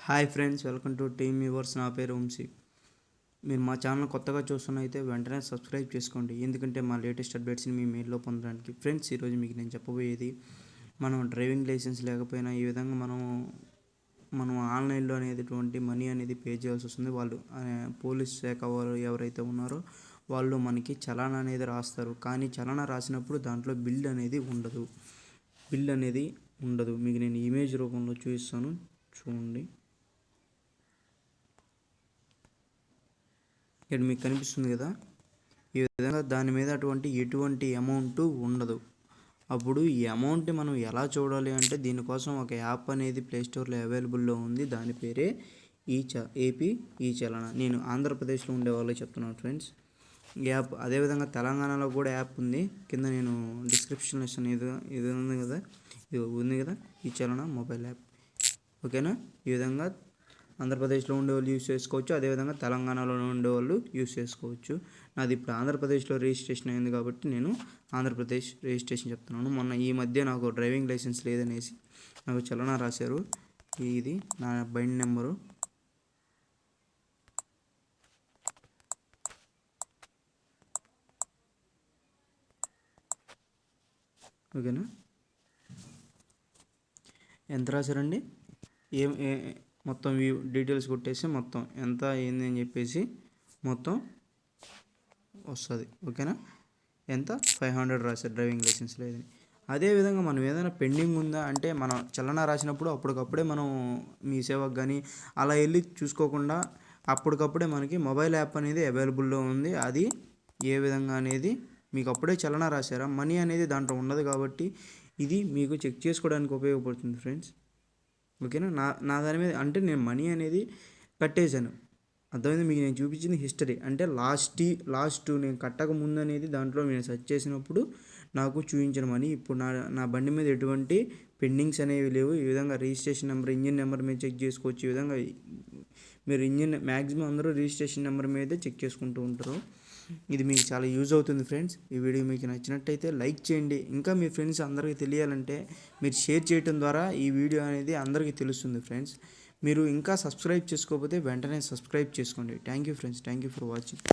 Hi friends, welcome to team yours. నా పేరు వంశీ. మీరు మా ఛానల్ కొత్తగా చూస్తున్నైతే వెంటనే సబ్స్క్రైబ్ చేసుకోండి, ఎందుకంటే మా లేటెస్ట్ అప్డేట్స్ని మీ మెయిల్లో పొందడానికి. ఫ్రెండ్స్, ఈరోజు మీకు నేను చెప్పబోయేది, మనం డ్రైవింగ్ లైసెన్స్ లేకపోయినా ఈ విధంగా మనం ఆన్లైన్లో అనేటువంటి మనీ అనేది పే చేయాల్సి వస్తుంది. వాళ్ళు పోలీస్ శాఖ వారు ఎవరైతే ఉన్నారో వాళ్ళు మనకి చలానా అనేది రాస్తారు. కానీ చలానా రాసినప్పుడు దాంట్లో బిల్ అనేది ఉండదు. మీకు నేను ఇమేజ్ రూపంలో చూపిస్తాను, చూడండి. ఇక్కడ మీకు కనిపిస్తుంది కదా, ఈ విధంగా దాని మీద ఎటువంటి అమౌంట్ ఉండదు. అప్పుడు ఈ అమౌంట్ని మనం ఎలా చూడాలి అంటే, దీనికోసం ఒక యాప్ అనేది ప్లేస్టోర్లో అవైలబుల్లో ఉంది. దాని పేరే ఏపీ ఈ చలన. నేను ఆంధ్రప్రదేశ్లో ఉండే వాళ్ళకి చెప్తున్నాను ఫ్రెండ్స్, ఈ యాప్. అదేవిధంగా తెలంగాణలో కూడా యాప్ ఉంది. కింద నేను డిస్క్రిప్షన్లో ఇస్తాను. ఇది ఉంది కదా ఈ చలన మొబైల్ యాప్. ఓకేనా? ఈ విధంగా ఆంధ్రప్రదేశ్లో ఉండేవాళ్ళు యూస్ చేసుకోవచ్చు, అదేవిధంగా తెలంగాణలో ఉండేవాళ్ళు యూస్ చేసుకోవచ్చు. నాది ఇప్పుడు ఆంధ్రప్రదేశ్లో రిజిస్ట్రేషన్ అయింది కాబట్టి నేను ఆంధ్రప్రదేశ్ రిజిస్ట్రేషన్ చెప్తున్నాను. మొన్న ఈ మధ్య నాకు డ్రైవింగ్ లైసెన్స్ లేదనేసి నాకు చలనా రాశారు. ఇది నా బండి నెంబరు. ఓకేనా? ఎంత రాశారండి? మొత్తం డీటెయిల్స్ కొట్టేసి మొత్తం ఎంత అయింది అని చెప్పేసి మొత్తం వస్తుంది. ఓకేనా? ఎంత 500 రాశారు డ్రైవింగ్ లైసెన్స్ లేదని. అదేవిధంగా మనం ఏదైనా పెండింగ్ ఉందా అంటే, మనం చలనా రాసినప్పుడు అప్పటికప్పుడే మనం మీ సేవకు కానీ అలా వెళ్ళి చూసుకోకుండా అప్పటికప్పుడే మనకి మొబైల్ యాప్ అనేది అవైలబుల్లో ఉంది. అది ఏ విధంగా అనేది మీకు అప్పుడే చలనా రాశారా, మనీ అనేది దాంట్లో ఉండదు కాబట్టి ఇది మీకు చెక్ చేసుకోవడానికి ఉపయోగపడుతుంది ఫ్రెండ్స్. ఓకేనా? నా దాని మీద అంటే నేను మనీ అనేది కట్టేశాను. అర్థమైంది? మీకు నేను చూపించింది హిస్టరీ అంటే లాస్ట్ నేను కట్టక ముందు అనేది దాంట్లో నేను సెర్చ్ చేసినప్పుడు నాకు చూపించిన మనీ. ఇప్పుడు నా బండి మీద ఎటువంటి పెండింగ్స్ అనేవి లేవు. ఈ విధంగా రిజిస్ట్రేషన్ నెంబర్, ఇంజిన్ నెంబర్ మీద చెక్ చేసుకోవచ్చు. ఈ విధంగా మీరు మ్యాక్సిమం అందరూ రిజిస్ట్రేషన్ నెంబర్ మీదే చెక్ చేసుకుంటూ ఉంటారు. ఇది మీకు చాలా యూజ్ అవుతుంది ఫ్రెండ్స్. ఈ వీడియో మీకు నచ్చినట్టయితే లైక్ చేయండి. ఇంకా మీ ఫ్రెండ్స్ అందరికీ తెలియాలంటే మీరు షేర్ చేయడం ద్వారా ఈ వీడియో అనేది అందరికీ తెలుస్తుంది ఫ్రెండ్స్. మీరు ఇంకా సబ్స్క్రైబ్ చేసుకోకపోతే వెంటనే సబ్స్క్రైబ్ చేసుకోండి. Thank you friends. Thank you for watching.